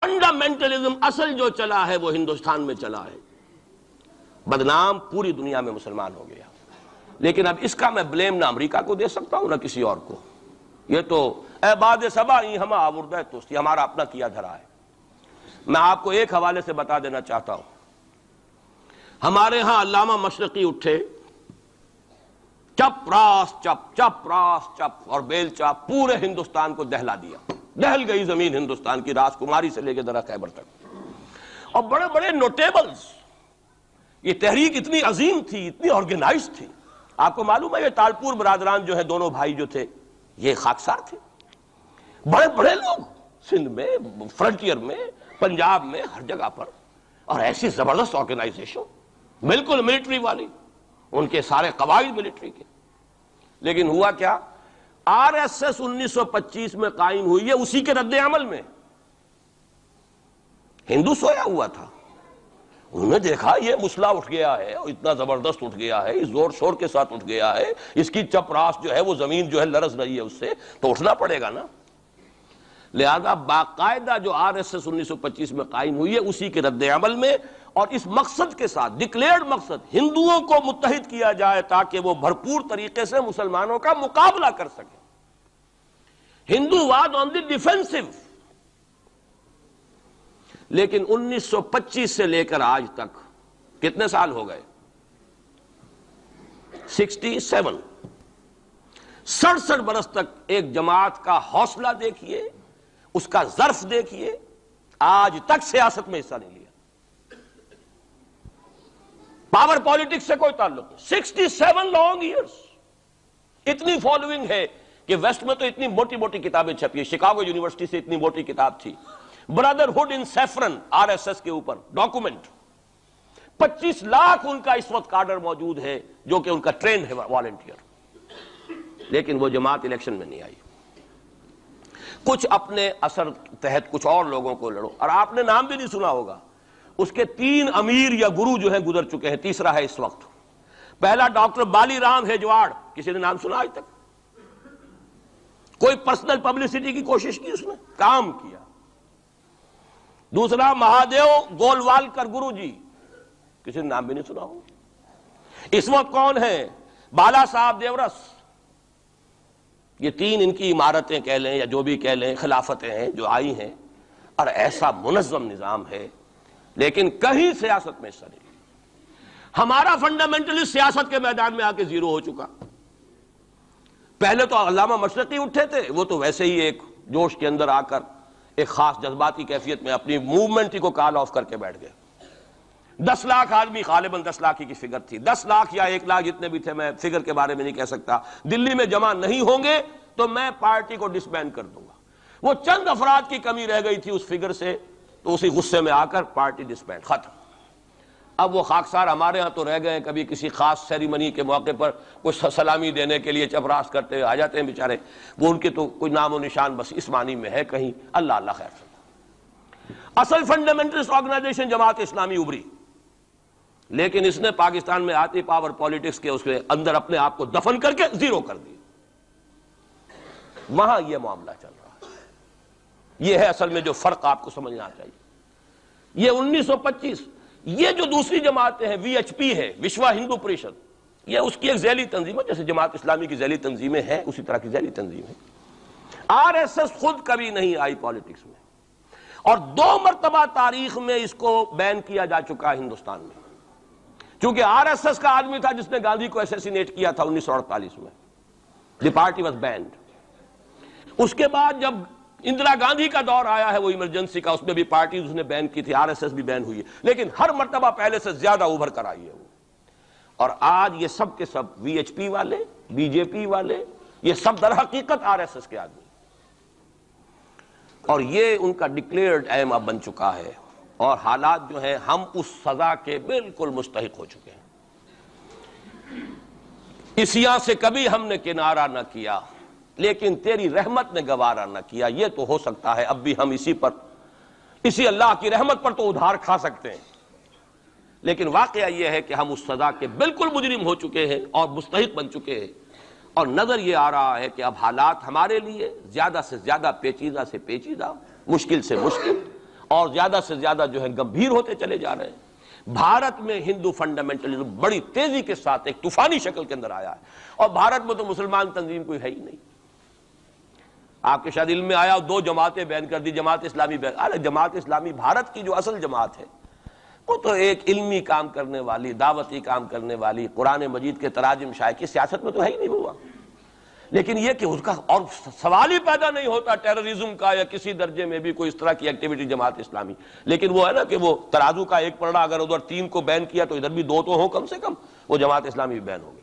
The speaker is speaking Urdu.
فنڈامنٹلزم اصل جو چلا ہے وہ ہندوستان میں چلا ہے، بدنام پوری دنیا میں مسلمان ہو گیا. لیکن اب اس کا میں بلیم نہ امریکہ کو دے سکتا ہوں نہ کسی اور کو. یہ تو اے باد سبا ہی ہم آوردہ توستی، ہمارا اپنا کیا دھرا ہے. میں آپ کو ایک حوالے سے بتا دینا چاہتا ہوں. ہمارے ہاں علامہ مشرقی اٹھے، چپ راس چپ، چپ راس چپ اور بیل چاپ پورے ہندوستان کو دہلا دیا. دہل گئی زمین ہندوستان کی، راس کماری سے لے کے درہ خیبر تک. اور بڑے بڑے نوٹیبلز، یہ تحریک اتنی عظیم تھی، اتنی آرگنائز تھی. آپ کو معلوم ہے یہ تالپور برادران جو ہے، دونوں بھائی جو تھے، یہ خاکسار تھے. بڑے بڑے لوگ سندھ میں، فرنٹیئر میں، پنجاب میں، ہر جگہ پر. اور ایسی زبردست آرگنائزیشن، بالکل ملٹری والی، ان کے سارے قواعد ملٹری کے. لیکن ہوا کیا؟ آر ایس ایس 1925 میں قائم ہوئی ہے، اسی کے رد عمل میں. ہندو سویا ہوا تھا، انہوں نے دیکھا یہ مسئلہ اٹھ گیا ہے، اتنا زبردست اٹھ گیا ہے، اس زور شور کے ساتھ اٹھ گیا ہے، اس کی چپ راس جو ہے وہ زمین جو ہے لرز رہی ہے، اس سے تو اٹھنا پڑے گا نا. لہذا باقاعدہ جو آر ایس ایس 1925 میں قائم ہوئی ہے، اسی کے رد عمل میں اور اس مقصد کے ساتھ، ڈکلیئرڈ مقصد، ہندوؤں کو متحد کیا جائے تاکہ وہ بھرپور طریقے سے مسلمانوں کا مقابلہ کر سکیں. ہندو واد آن دی ڈیفینسو. لیکن 1925 سے لے کر آج تک کتنے سال ہو گئے؟ 67. 67 برس تک ایک جماعت کا حوصلہ دیکھیے، اس کا ظرف دیکھیے، آج تک سیاست میں حصہ نہیں لیا. پاور پالیٹکس سے کوئی تعلق نہیں. 67 لانگ ایئرس. اتنی فالوئنگ ہے کہ ویسٹ میں تو اتنی موٹی موٹی کتابیں چھپی ہیں. شکاگو یونیورسٹی سے اتنی موٹی کتاب تھی، برادرہڈ ان سیفرن، آر ایس ایس کے اوپر ڈاکومنٹ. 25 لاکھ ان کا اس وقت کارڈر موجود ہے جو کہ ان کا ٹرینڈ ہے والنٹیئر. لیکن وہ جماعت الیکشن میں نہیں آئی. کچھ اپنے اثر تحت کچھ اور لوگوں کو لڑو. اور آپ نے نام بھی نہیں سنا ہوگا، اس کے 3 امیر یا گرو جو ہیں گزر چکے ہیں، تیسرا ہے اس وقت. پہلا ڈاکٹر بالی رام ہیجواڑ، کسی نے نام سنا آج تک؟ کوئی پرسنل پبلسٹی کی کوشش کی، اس نے کام کیا. دوسرا مہادیو گولوالکر گرو جی، کسی نے نام بھی نہیں سنا ہو. اس وقت کون ہیں؟ بالا صاحب دیورس. یہ 3 ان کی عمارتیں کہہ لیں یا جو بھی کہہ لیں، خلافتیں ہیں جو آئی ہیں، اور ایسا منظم نظام ہے، لیکن کہیں سیاست میں حصہ نہیں. ہمارا فنڈامنٹلی سیاست کے میدان میں آ کے زیرو ہو چکا. پہلے تو علامہ مشرقی اٹھے تھے، وہ تو ویسے ہی ایک جوش کے اندر آ کر ایک خاص جذباتی کیفیت میں اپنی موومنٹ کو کال آف کر کے بیٹھ گئے. 10 لاکھ آدمی، غالباً 10 لاکھ کی فگر تھی، 10 لاکھ یا 1 لاکھ جتنے بھی تھے، میں فگر کے بارے میں نہیں کہہ سکتا، دلی میں جمع نہیں ہوں گے تو میں پارٹی کو ڈسبینڈ کر دوں گا. وہ چند افراد کی کمی رہ گئی تھی اس فگر سے، تو اسی غصے میں آ کر پارٹی ڈسبینڈ، ختم. اب وہ خاکسار ہمارے ہاں تو رہ گئے، کبھی کسی خاص سیریمنی کے موقع پر کچھ سلامی دینے کے لیے چپراس کرتے آ جاتے ہیں بیچارے. وہ ان کے تو کوئی نام و نشان بس اس معنی میں ہے کہیں. اللہ اللہ خیر سے. اصل فنڈامنٹلسٹ آرگنائزیشن جماعت اسلامی ابری، لیکن اس نے پاکستان میں آتی پاور پالیٹکس کے اس کے اندر اپنے آپ کو دفن کر کے زیرو کر دی. وہاں یہ معاملہ چل رہا ہے. یہ ہے اصل میں جو فرق آپ کو سمجھنا چاہیے. یہ 1925، یہ جو دوسری جماعتیں ہیں، وی ایچ پی ہے، وشوا ہندو پریشد، یہ اس کی ایک ذیلی تنظیم ہے، جیسے جماعت اسلامی کی ذیلی تنظیمیں ہیں اسی طرح کی ذیلی تنظیم ہے. آر ایس ایس خود کبھی نہیں آئی پالیٹکس میں، اور 2 مرتبہ تاریخ میں اس کو بین کیا جا چکا ہے ہندوستان میں. چونکہ آر ایس ایس کا آدمی تھا جس نے گاندھی کو ایسیسینیٹ کیا تھا 1948 میں. دی پارٹی واز بینڈ. اس کے بعد جب اندرا گاندھی کا دور آیا ہے وہ ایمرجنسی کا، اس میں بھی پارٹیز اس نے بین کی تھی، آر ایس ایس بھی بین ہوئی ہے، لیکن ہر مرتبہ پہلے سے زیادہ ابھر کر آئی ہے وہ. اور آج یہ سب کے سب وی ایچ پی والے، بی جے پی والے، یہ سب در حقیقت آر ایس ایس کے آدمی، اور یہ ان کا ڈکلیئرڈ ایم اب بن چکا ہے. اور حالات جو ہیں، ہم اس سزا کے بالکل مستحق ہو چکے ہیں. اسیاں سے کبھی ہم نے کنارہ نہ کیا، لیکن تیری رحمت نے گوارا نہ کیا. یہ تو ہو سکتا ہے اب بھی ہم اسی اللہ کی رحمت پر تو ادھار کھا سکتے ہیں، لیکن واقعہ یہ ہے کہ ہم اس سزا کے بالکل مجرم ہو چکے ہیں اور مستحق بن چکے ہیں. اور نظر یہ آ رہا ہے کہ اب حالات ہمارے لیے زیادہ سے زیادہ پیچیدہ سے پیچیدہ، مشکل سے مشکل اور زیادہ سے زیادہ جو ہے گمبھیر ہوتے چلے جا رہے ہیں۔ بھارت میں ہندو فنڈامنٹلزم بڑی تیزی کے ساتھ ایک طوفانی شکل کے اندر آیا ہے، اور بھارت میں تو مسلمان تنظیم کوئی ہے ہی نہیں۔ آپ کے شاید علم میں آیا 2 جماعتیں بین کر دی، جماعت اسلامی بین۔ ارے جماعت اسلامی بھارت کی جو اصل جماعت ہے وہ تو ایک علمی کام کرنے والی، دعوتی کام کرنے والی، قرآن مجید کے تراجم شائع کی سیاست میں تو ہے ہی نہیں ہوا۔ لیکن یہ کہ اس کا اور سوال ہی پیدا نہیں ہوتا ٹیررزم کا یا کسی درجے میں بھی کوئی اس طرح کی ایکٹیویٹی جماعت اسلامی۔ لیکن وہ ہے نا کہ وہ ترازو کا ایک پلڑا اگر ادھر 3 کو بین کیا تو ادھر بھی 2 تو ہوں کم سے کم، وہ جماعت اسلامی بھی بین ہوگی۔